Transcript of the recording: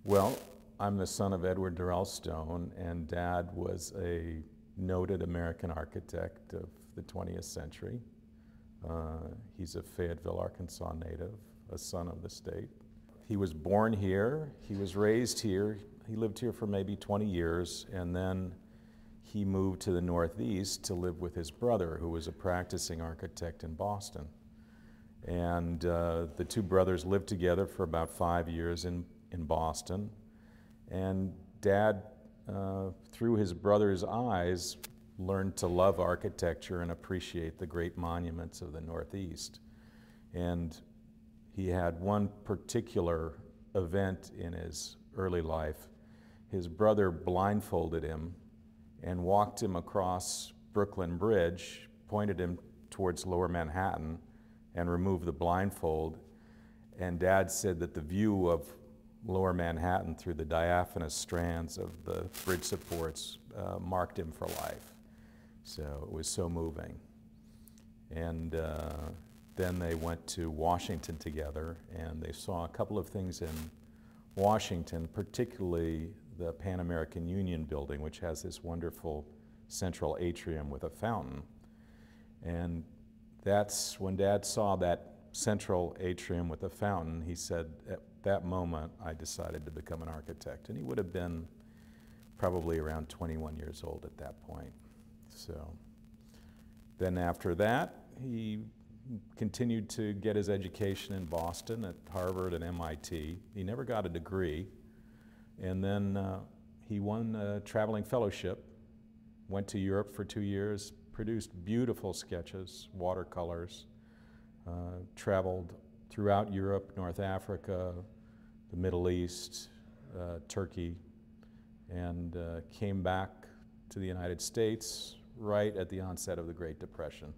Well, I'm the son of Edward Durrell Stone, and Dad was a noted American architect of the 20th century. He's a Fayetteville, Arkansas native, a son of the state. He was born here, he was raised here, he lived here for maybe 20 years, and then he moved to the Northeast to live with his brother, who was a practicing architect in Boston. And the two brothers lived together for about 5 years in Boston. And Dad, through his brother's eyes, learned to love architecture and appreciate the great monuments of the Northeast. And he had one particular event in his early life. His brother blindfolded him and walked him across Brooklyn Bridge, pointed him towards Lower Manhattan, and removed the blindfold. And Dad said that the view of Lower Manhattan through the diaphanous strands of the bridge supports marked him for life. So it was so moving. And then they went to Washington together, and they saw a couple of things in Washington, particularly the Pan American Union building, which has this wonderful central atrium with a fountain. And that's when Dad saw that central atrium with a fountain, he said, at that moment, I decided to become an architect. And he would have been probably around 21 years old at that point. So then after that, he continued to get his education in Boston at Harvard and MIT. He never got a degree. And then he won a traveling fellowship, went to Europe for 2 years, produced beautiful sketches, watercolors, traveled throughout Europe, North Africa, the Middle East, Turkey, and came back to the United States right at the onset of the Great Depression.